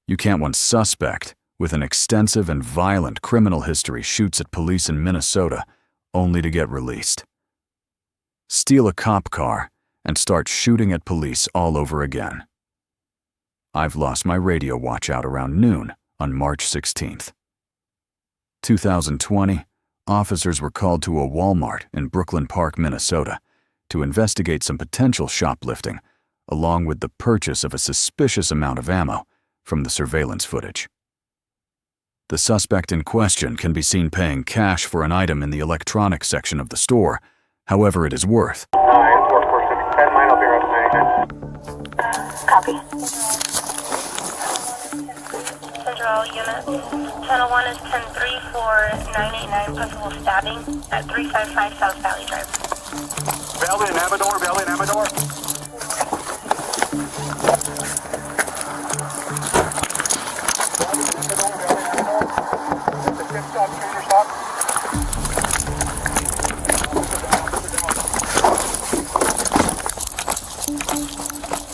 You can't want suspect with an extensive and violent criminal history shoots at police in Minnesota only to get released. Steal a cop car and start shooting at police all over again. I've lost my radio watch out around noon on March 16th. 2020, officers were called to a Walmart in Brooklyn Park, Minnesota, to investigate some potential shoplifting, along with the purchase of a suspicious amount of ammo from the surveillance footage. The suspect in question can be seen paying cash for an item in the electronics section of the store, however it is worth. 446, 10 mile, I'll be right Copy. Central unit. Channel 1 is 10-3 for 989 possible stabbing at 355 South Valley Drive. Valley and Amador, Valley and Amador.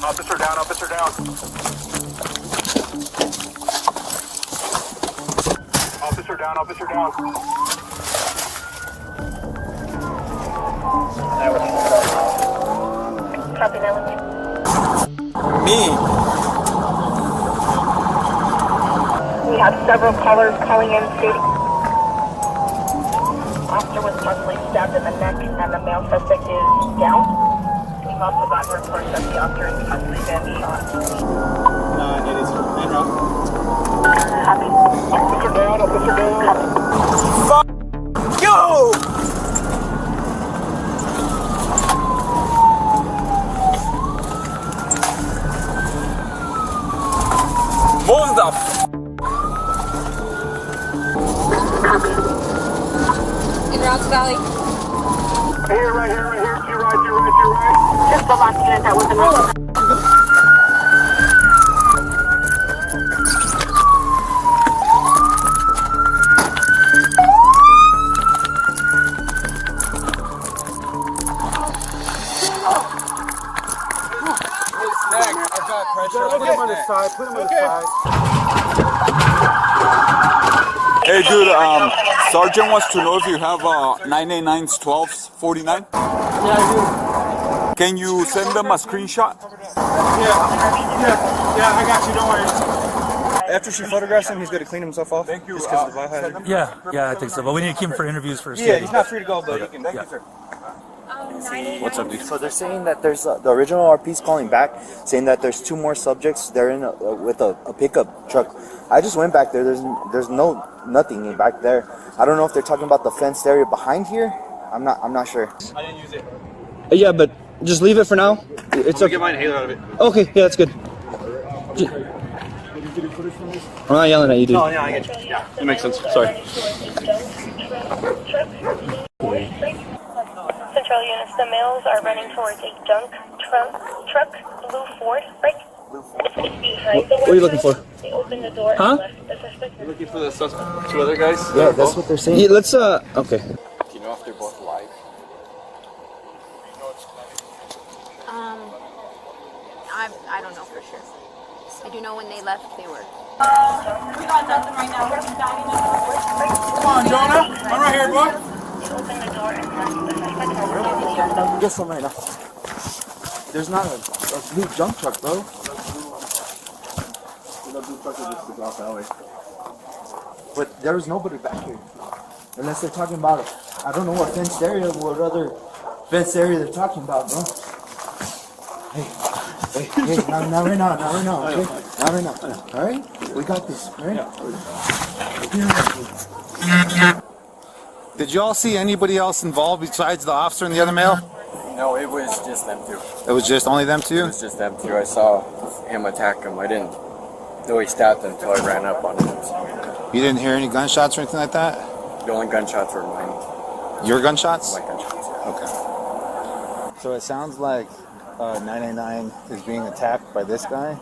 Officer down, officer down. Officer down, officer down. Copy that one. Me? We have several callers calling in stating officer was possibly stabbed in the neck and the male suspect is down. We've also got reports that the officer has possibly been shot. It is en route. Copy. Officer down, officer down. Fuck you! Move the f***. In Rouse Valley. Here, right here, right here. To your right, to your right, to your right. Just the last unit that was in the I've got pressure. Put him on the side, put him on the side. Hey dude, Sergeant wants to know if you have 989s 12s 49. Yeah, I do. Can you send them a screenshot? Yeah, I got you, don't worry. After she photographs him, he's going to clean himself off. Thank you. Just because of the biohazard. Yeah, I think so. But we need to keep him for interviews first. Yeah, he's not free to go, but he can. Thank you, sir. What's up, dude? So they're saying that there's the original RP's calling back, saying that there's two more subjects. They're in with a pickup truck. I just went back there. There's nothing back there. I don't know if they're talking about the fenced area behind here. I'm not sure. I didn't use it. Yeah, but just leave it for now. It's okay. Get my inhaler out of it. Okay, yeah, that's good. I'm not yelling at you, dude. Oh, yeah, I get you. Yeah, it makes sense. Sorry. Central units, the males are running towards a junk truck, blue Ford, right? Behind the What are you looking for? They open the door Huh? and left the suspect. You're looking for the suspect, two other guys? Yeah, that's what they're saying. Yeah, let's okay. Do you know if they're both live? I don't know for sure. I do know when they left, they were. Come on, Jonah. I'm right here, boy. They open the door and left the suspect. Get some right now. There's not a blue junk truck, bro. But there was nobody back here. Unless they're talking about, I don't know what fenced area, what other fenced area they're talking about, bro. Hey, not right now, okay? Not right now. Alright? We got this, alright? Did you all see anybody else involved besides the officer and the other male? No, it was just them two. It was just only them two? It was just them two. I saw him attack him. I didn't know he stabbed him until I ran up on him. You didn't hear any gunshots or anything like that? The only gunshots were mine. Your gunshots? My gunshots, yeah. Okay. So it sounds like 999 is being attacked by this guy.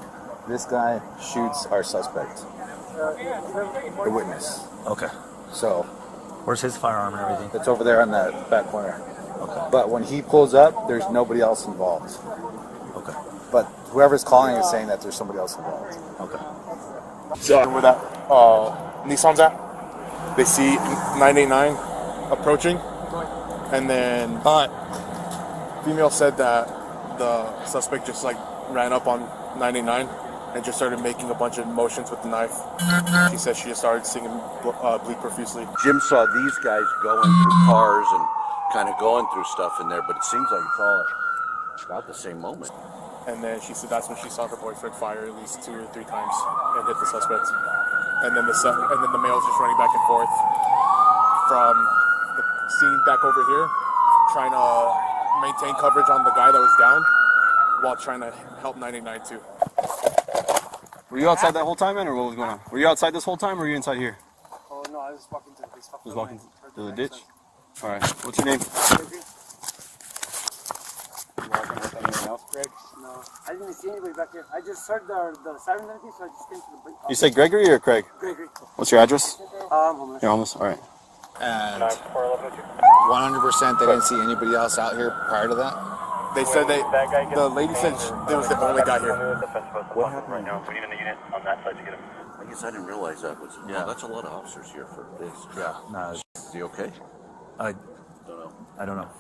This guy shoots our suspect, the witness. Okay. So Where's his firearm and everything? it's over there on that back corner. Okay. But when he pulls up, there's nobody else involved. Okay. But whoever's calling is saying that there's somebody else involved. Okay. So where that Nissan's at, they see 989 approaching, and then female said that the suspect just like ran up on 989 and just started making a bunch of motions with the knife. She said she just started singing bleed profusely. Jim saw these guys going through cars and kind of going through stuff in there, but it seems like it's all about the same moment. And then she said that's when she saw her boyfriend fire at least 2 or 3 times and hit the suspect. And then the male's just running back and forth from the scene back over here, trying to maintain coverage on the guy that was down while trying to help 989 too. Were you outside that whole time, man, or what was going on? Were you outside this whole time, or were you inside here? Oh no, I was walking to the base. Just walking to the ditch? Alright, what's your name? Anything else, Greg? No, I didn't see anybody back here. I just heard the sirens and everything, so I just came to the... You say Gregory or Craig? Gregory. What's your address? I'm homeless. You're homeless? Alright. And 100% they didn't see anybody else out here prior to that? They said the lady said there was the only guy here. What happened? Right now, we need a unit on that side to get him. I guess I didn't realize that was. Yeah, that's a lot of officers here for this. Yeah. Nah, Is he okay? I don't know.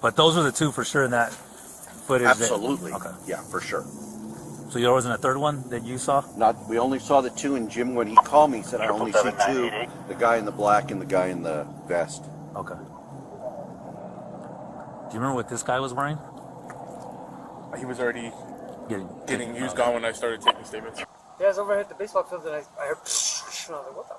But those were the two for sure in that footage. Absolutely. Okay. Yeah, for sure. So there wasn't a third one that you saw? We only saw the two, and Jim, when he called me, said I only see two. The guy in the black and the guy in the vest. Okay. Do you remember what this guy was wearing? He was already getting used okay. on when I started taking statements. Yeah, I was over here at the baseball field and I heard... I was like, what the...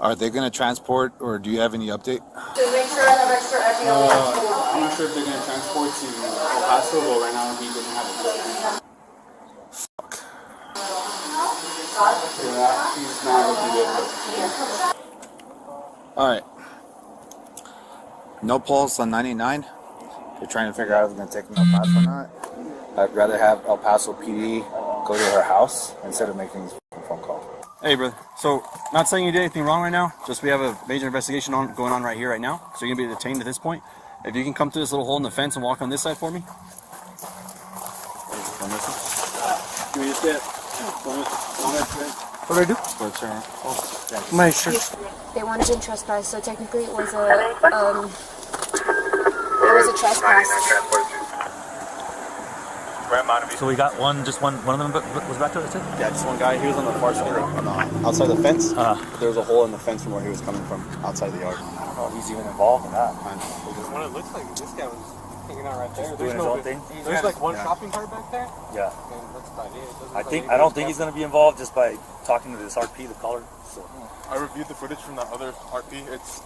Are they going to transport, or do you have any update? To make sure I have extra I'm not sure if they're going to transport to El Paso, but right now he doesn't have a ticket. Fuck. Yeah, he's not looking good. Alright. No pulse on 99. They're trying to figure out if they're going to take them to El Paso or not. I'd rather have El Paso PD go to her house instead of making these phone calls. Hey, brother. So, not saying you did anything wrong right now. Just we have a major investigation going on right here, right now. So you're going to be detained at this point. If you can come through this little hole in the fence and walk on this side for me. Give me a step. What do I do? My shirt. They wanted to trespass, so technically it was a trespass. So we got just one of them was back there, that's it? Yeah, just one guy. He was on the far side, outside the fence. There was a hole in the fence from where he was coming from, outside the yard. I don't know if he's even involved in that. What it looks like, this guy was hanging out right there. Doing his own thing? There's like one shopping cart back there. Yeah. And that's about it. I don't think he's going to be involved just by talking to this RP, the caller. So. I reviewed the footage from that other RP. His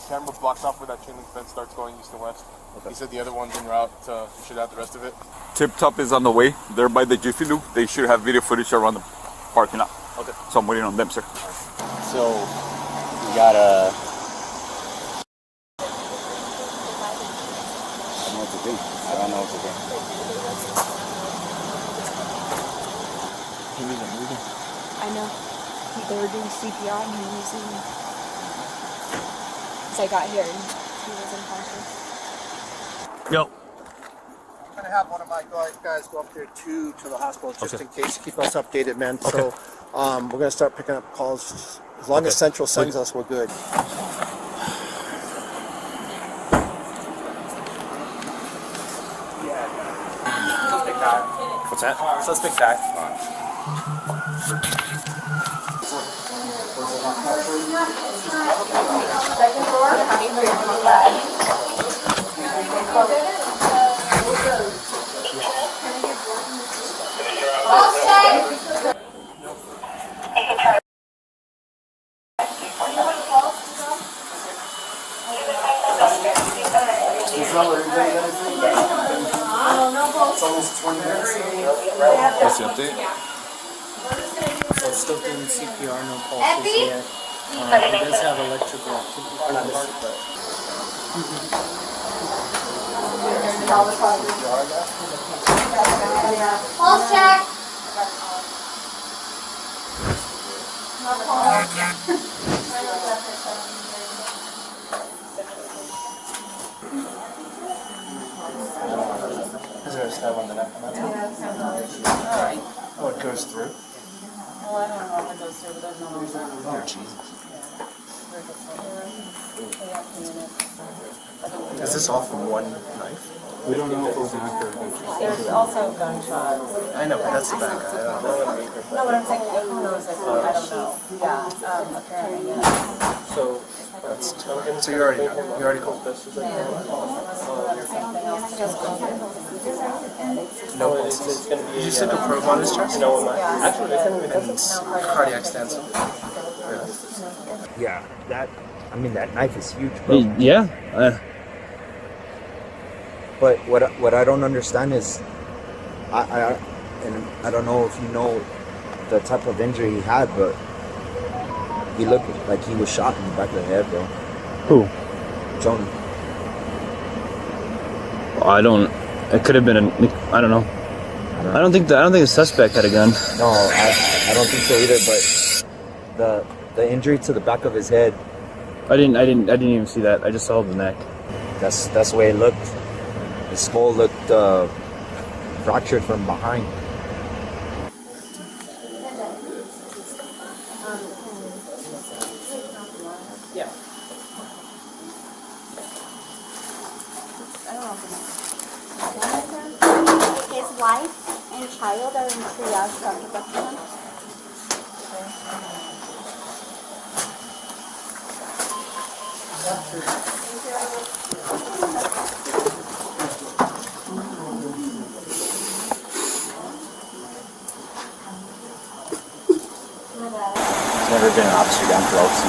camera blocks off where that chain link fence starts going east and west. Okay. He said the other one's en route. You should have the rest of it. Tip Top is on the way. They're by the Jiffy Lube. They should have video footage around the parking lot. Okay. So I'm waiting on them, sir. So, we got a... I don't know what to do. He wasn't moving. I know. They were doing CPR and he wasn't. So I got here and he was unconscious. Yo. I'm going to have one of my guys go up there to the hospital just in case. Keep us updated, man. Okay. So we're going to start picking up calls. As long as Central sends us, we're good. What's that? Suspect died. Second floor. It's almost 20 minutes. What's the update? So still doing CPR, no pulses yet. He does have electrical activity for the heart, but... Pulse check. Is there a stab on the neck? Oh, it goes through? Well, I don't know if it goes through, but there's no more. Oh, Jesus. Is this all from one knife? We don't know if it was an actor. There's also gunshots. I know, but that's the bad guy. I don't know. No, what I'm saying, who knows? I don't know. Yeah, apparently, yeah. So you already know. No pulses. Did you stick a probe on his chest? No, actually, and cardiac stents. Yeah, that knife is huge, bro. Yeah. But what I don't understand is, I don't know if you know the type of injury he had, but he looked like he was shot in the back of the head, bro. Who? Jonah. I don't. It could have been I don't know. I don't think the suspect had a gun. No, I don't think so either. But the injury to the back of his head. I didn't even see that. I just saw the neck. That's the way it looked. His skull looked fractured from behind. His wife and child are in triage, Dr. Buckingham. Never been an officer down for LC.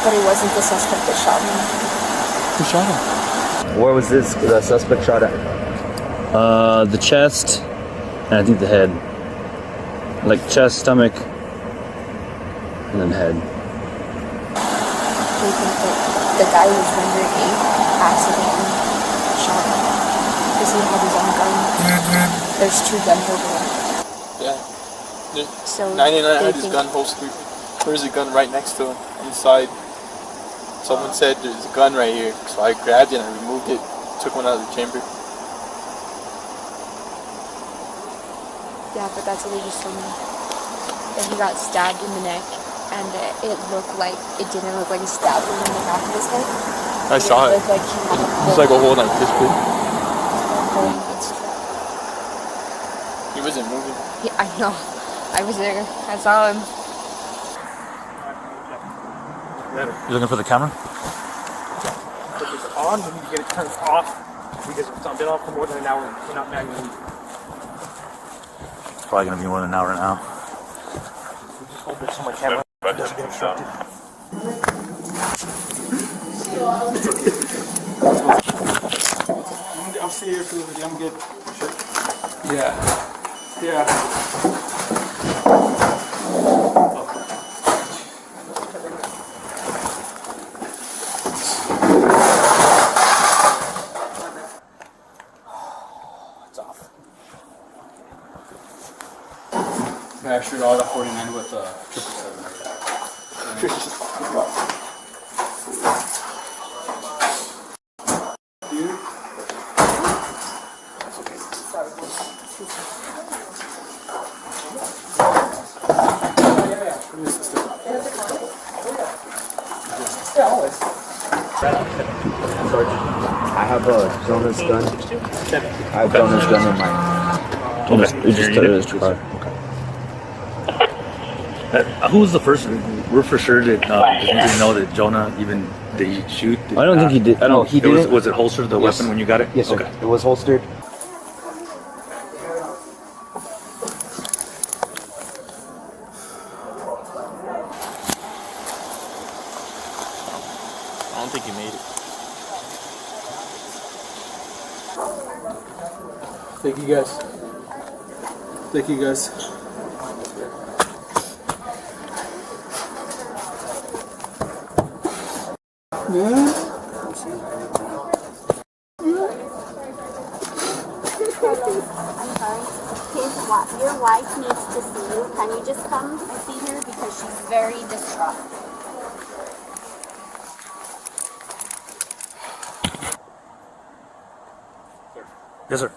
But he wasn't the suspect that shot him. Who shot him? Where was the suspect shot at? The chest, and I think the head. Like chest, stomach, and then head. We think that the guy who was rendering aid accidentally shot him because he had his own gun. There's 2 guns over there. Yeah. So 99 had they his think- gun holstered. There's a gun right next to him on the side. Someone said there's a gun right here, so I grabbed it and I removed it, took one out of the chamber. Yeah, but that's what they just told me. That he got stabbed in the neck, and it didn't look like he stabbed him in the back of his head. I saw it. Looked like he had It's like a hole like this big. against it. He wasn't moving. Yeah, I know. I was there. I saw him. You looking for the camera? Put this on, we need to get it turned off because it's been off for more than an hour. We're not manually. It's probably gonna be more than an hour now. Just hold this on my camera. It doesn't get obstructed. I'll stay here for the video. I'm good. Sure. Yeah. Yeah. I shoot all the 49 with 777 right there. Dude? That's okay. Yeah, always. I have Jonah's gun. I have Jonah's gun in mine. You just took his car. Who was the first? We're for sure that we didn't know that Jonah even did he shoot. I don't think he did. I don't. He didn't. Was it holstered the weapon when you got it? Yes, sir. Okay. It was holstered. I don't think he made it. Thank you guys. Thank you guys. Man. I'm sorry. Your wife needs to see you. Can you just come and see her because she's very distraught. Yes, sir.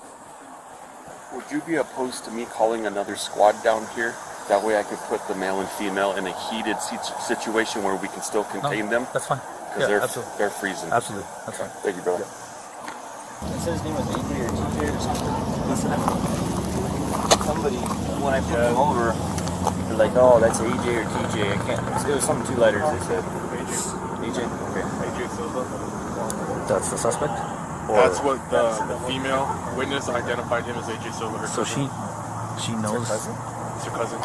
Would you be opposed to me calling another squad down here? That way I could put the male and female in a heated situation where we can still contain them? That's fine. Because Yeah, absolutely. they're freezing. Absolutely. That's fine. Thank you, brother. It said his name was AJ or TJ or something. Listen, somebody, when I put them over, they're like, oh, that's AJ or TJ. I can't. It was something 2 letters. They said AJ. Okay. AJ Silva. That's the suspect? That's what the female witness identified him as AJ Silva. Her So cousin. she knows. It's her cousin.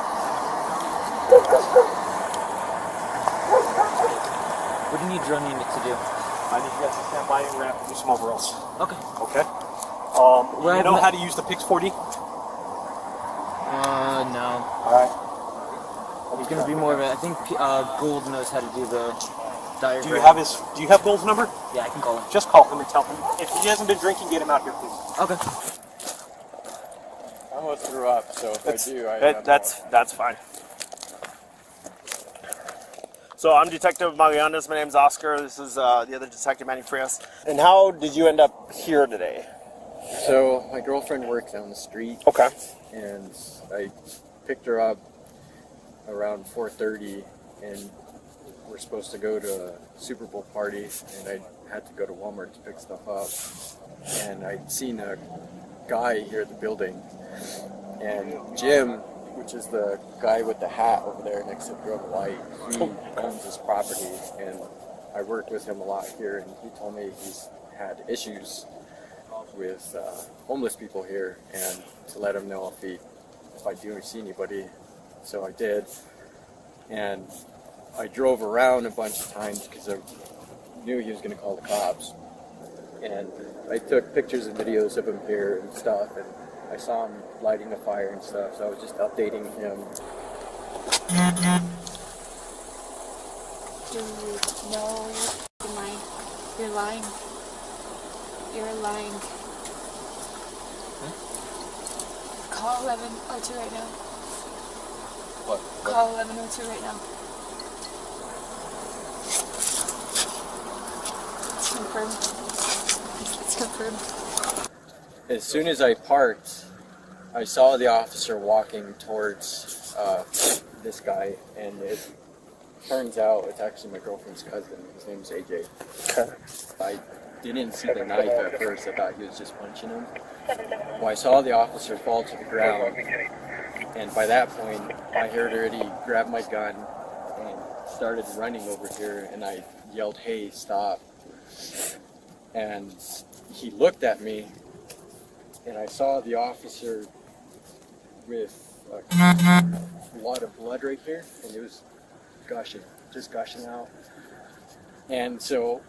What do you need drone unit to do? I need you guys to stand by and we're going to have to do some overalls. Okay. Okay? You know how to use the Pix 4D? No. Alright. He's gonna be more of a. I think Gould knows how to do the diagram. Do you have Gold's number? Yeah, I can call him. Just call him and tell him. If he hasn't been drinking, get him out here, please. Okay. I almost threw up, so if I do, I that's fine. So I'm Detective Magallanes. My name's Oscar. This is the other detective, Manny Frias. And how did you end up here today? So my girlfriend works down the street. Okay. And I picked her up around 4:30, and we're supposed to go to a Super Bowl party, and I had to go to Walmart to pick stuff up. And I'd seen a guy here at the building, and Jim, which is the guy with the hat over there next to the drug light, he owns this property, and I work with him a lot here, and he told me he's had issues with homeless people here, and to let him know if I do see anybody. So I did, and I drove around a bunch of times because I knew he was going to call the cops, and I took pictures and videos of him here and stuff, and I saw him lighting a fire and stuff, so I was just updating him. Dude, no, you're lying. You're lying. Call 1102 right now. What? Call 1102 right now. It's confirmed. It's confirmed. As soon as I parked, I saw the officer walking towards this guy, and it turns out it's actually my girlfriend's cousin. His name's AJ. Okay. I didn't see the knife at first. I thought he was just punching him. Well, I saw the officer fall to the ground, and by that point, I had already grabbed my gun and started running over here, and I yelled, "Hey, stop!" And he looked at me, and I saw the officer with a lot of blood right here, and it was just gushing out. And so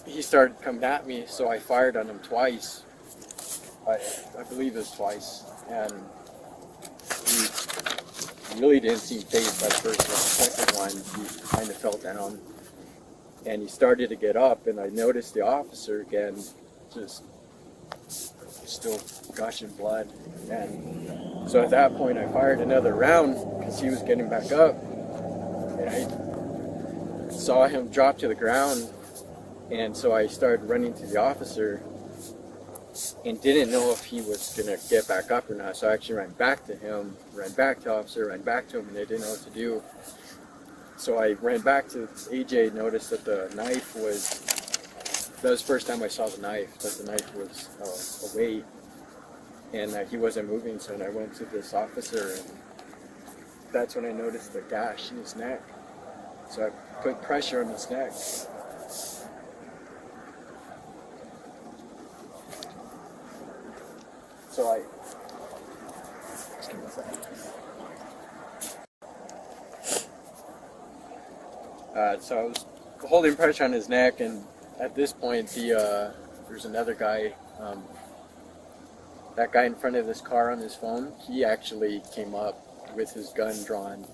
he started coming at me, so I fired on him twice. I believe it was twice, and he really didn't seem phased by the first one. The second one, he kind of fell down, and he started to get up, and I noticed the officer again, just still gushing blood. And so at that point, I fired another round because he was getting back up, and I saw him drop to the ground, and so I started running to the officer and didn't know if he was going to get back up or not. So I actually ran back to him, ran back to the officer, ran back to him, and they didn't know what to do. So I ran back to AJ, noticed that the knife was, that was the first time I saw the knife, that the knife was a weight, and he wasn't moving. So I went to this officer, and that's when I noticed the gash in his neck. So I put pressure on his neck. So just give me a second. So I was holding pressure on his neck, and at this point, there's another guy, that guy in front of this car on his phone, he actually came up with his gun drawn,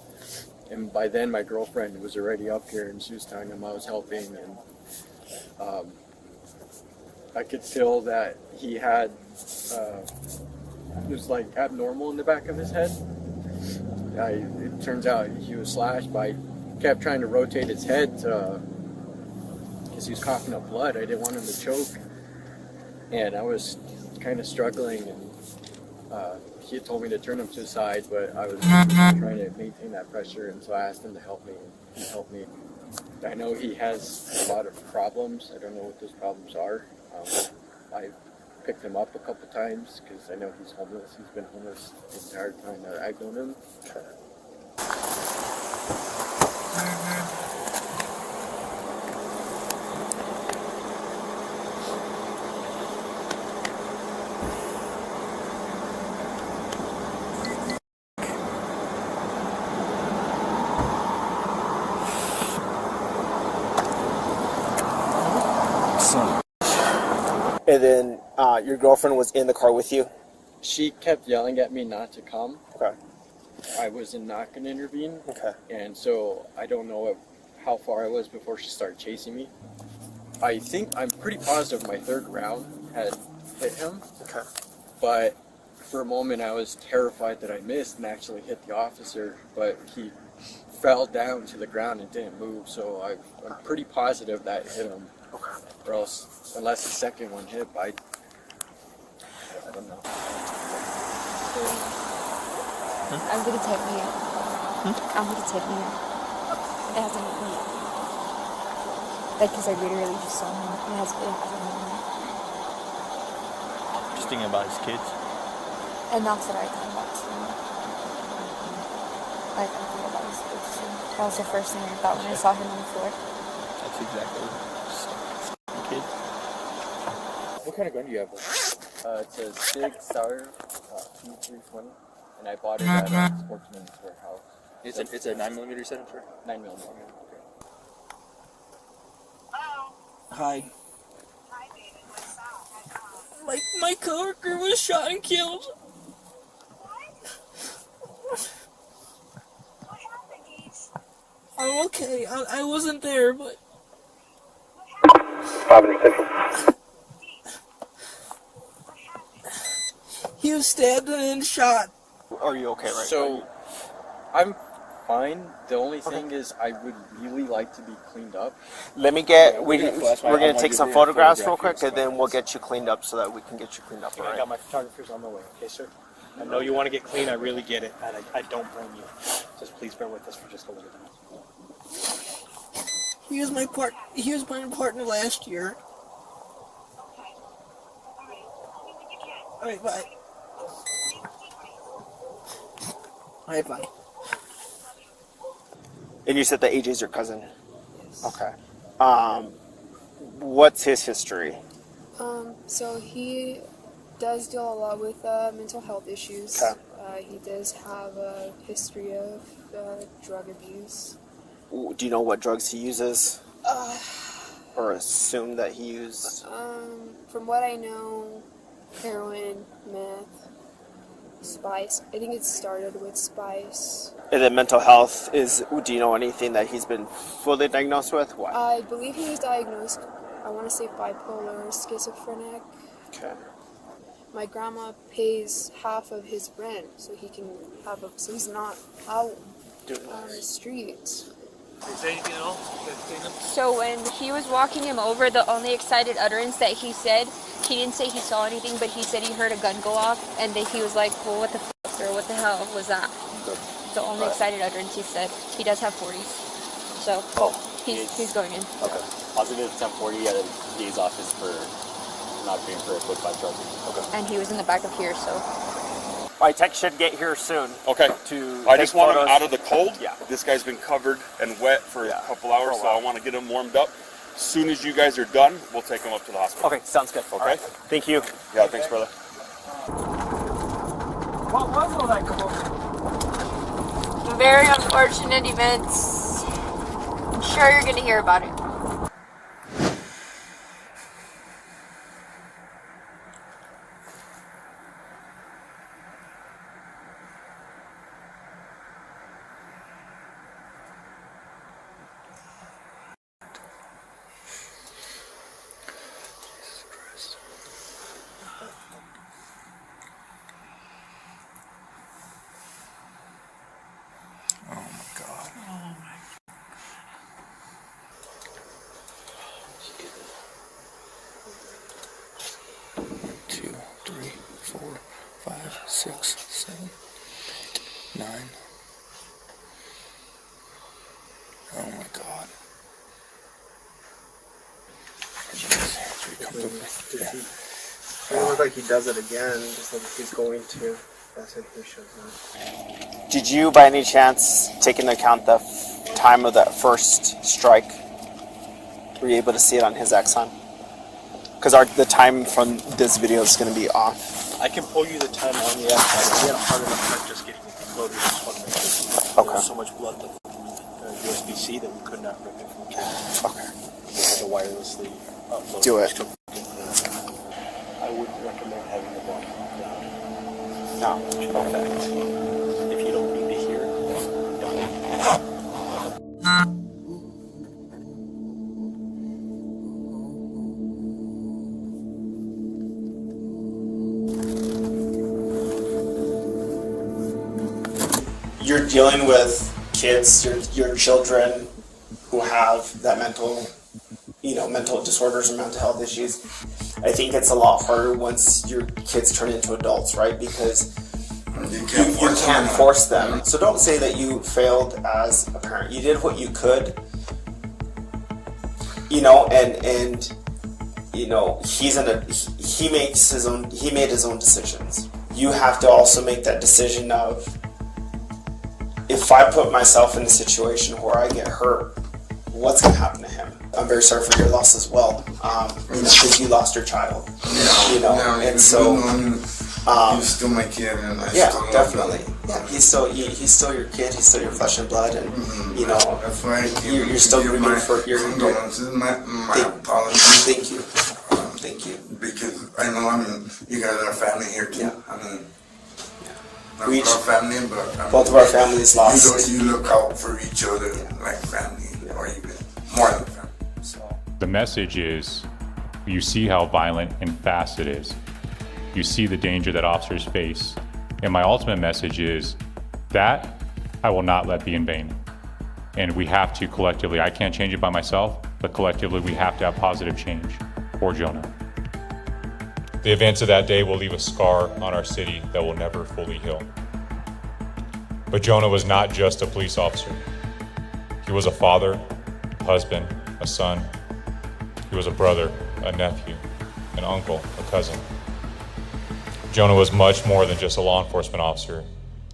and by then my girlfriend was already up here, and she was telling him I was helping, and I could feel that he had was like abnormal in the back of his head. It turns out he was slashed, but I kept trying to rotate his head because he was coughing up blood. I didn't want him to choke, and I was kind of struggling, and he had told me to turn him to the side, but I was trying to maintain that pressure, and so I asked him to help me, and he helped me. I know he has a lot of problems. I don't know what those problems are. I picked him up a couple times because I know he's homeless. He's been homeless the entire time that I've known him. And then your girlfriend was in the car with you? She kept yelling at me not to come. Okay. I was not going to intervene. Okay. And so I don't know how far I was before she started chasing me. I'm pretty positive my third round had hit him. Okay. But for a moment I was terrified that I missed and actually hit the officer, but he fell down to the ground and didn't move, so I'm pretty positive that hit him. Okay. Or else, unless the second one hit, I don't know. I'm gonna take me out. I'm gonna take me out. It hasn't hit me yet. Like, because I literally just saw him. It hasn't hit me. Just thinking about his kids. And that's what I thought about too. Like, I thought about his kids too. That was the first thing I thought when I saw him on the floor. That's exactly kid. What kind of gun do you have? It's a Sig Sauer P320, and I bought it at a Sportsman's Warehouse. It's a 9mm signature? 9mm. Hi. My coworker was shot and killed. I'm okay. I wasn't there, but. He was stabbed and then shot. Are you okay right So, I'm fine. The only thing is I would really like to be cleaned up. Let me get, we're going to take some photographs real quick, and then we'll get you cleaned up so that we can get you cleaned up, all I right? got my photographers on the way, okay, sir? I know you want to get clean, I really get it, and I don't blame you. Just please bear with us for just a little bit. He was my partner last year. Alright, bye. Alright, bye. And you said that AJ's your cousin? Okay. What's his history? So he does deal a lot with mental health issues. Okay. He does have a history of drug abuse. Do you know what drugs he uses? Or assume that he used? From what I know, heroin, meth, spice. I think it started with spice. And then mental health is, do you know anything that he's been fully diagnosed with? What? I believe he was diagnosed, I want to say bipolar or schizophrenic. Okay. My grandma pays half of his rent so he can have a, so he's not out on the streets. Is there anything else? So when he was walking him over, the only excited utterance that he said, he didn't say he saw anything, but he said he heard a gun go off, and then he was like, well, what the fuck, or what the hell was that? The only excited utterance he said. He does have 40s. So, he's going in. Okay. Positive 1040 at a DA's office for not being for a quick 5 charges. Okay. And he was in the back of here, so. My tech should get here soon. Okay. To I take just want him photos. out of the cold. Yeah. This guy's been covered and wet for a couple hours, so I want to get him warmed up. As soon as you guys are done, we'll take him up to the hospital. Okay, sounds good. Okay. Right. Thank you. Yeah, thanks, brother. What was all that commotion? Very unfortunate events. I'm sure you're going to hear about it. 6, 7, 8, 9. Oh my God. It doesn't look like he does it again, just like he's going to. That's when he shows up. Did you, by any chance, take into account the time of that first strike? Were you able to see it on his Exxon? Because the time from this video is going to be off. I can pull you the time on the Exxon. We had a hard enough time just getting it loaded. Just want to make sure. There was so much blood that USB-C that we could not rip it from the case. Okay. We had to wirelessly upload. Do it. I would recommend having the blood down. No. Perfect. If you don't need to hear it, don't. You're dealing with kids, your children who have that mental disorders or mental health issues. I think it's a lot harder once your kids turn into adults, right? Because you can't force them. So don't say that you failed as a parent. You did what you could, and he made his own decisions. You have to also make that decision of, if I put myself in a situation where I get hurt, what's going to happen to him? I'm very sorry for your loss as well, because you lost your child. And so he's still my kid, and I still love definitely. him. Yeah, he's still your kid. He's still your flesh and blood, and that's why you're still rooting for your condolences. My apologies. Thank you. Thank you. Because I know, you guys are family here too. Yeah. Not our family, but both of our families lost. You look out for each other like family, or even more than family. The message is, you see how violent and fast it is. You see the danger that officers face. And my ultimate message is that I will not let be in vain. And we have to collectively, I can't change it by myself, but collectively we have to have positive change for Jonah. The events of that day will leave a scar on our city that will never fully heal. But Jonah was not just a police officer. He was a father, a husband, a son. He was a brother, a nephew, an uncle, a cousin. Jonah was much more than just a law enforcement officer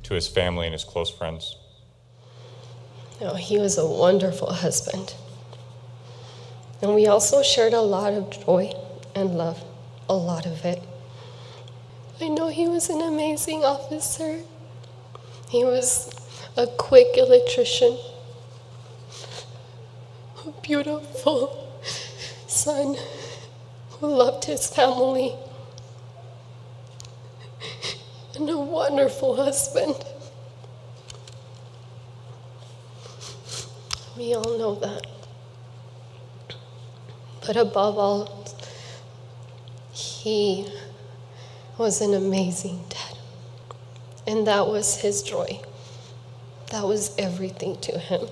to his family and his close friends. No, he was a wonderful husband. And we also shared a lot of joy and love. A lot of it. I know he was an amazing officer. He was a quick electrician, a beautiful son who loved his family, and a wonderful husband. We all know that. But above all, he was an amazing dad. And that was his joy. That was everything to him.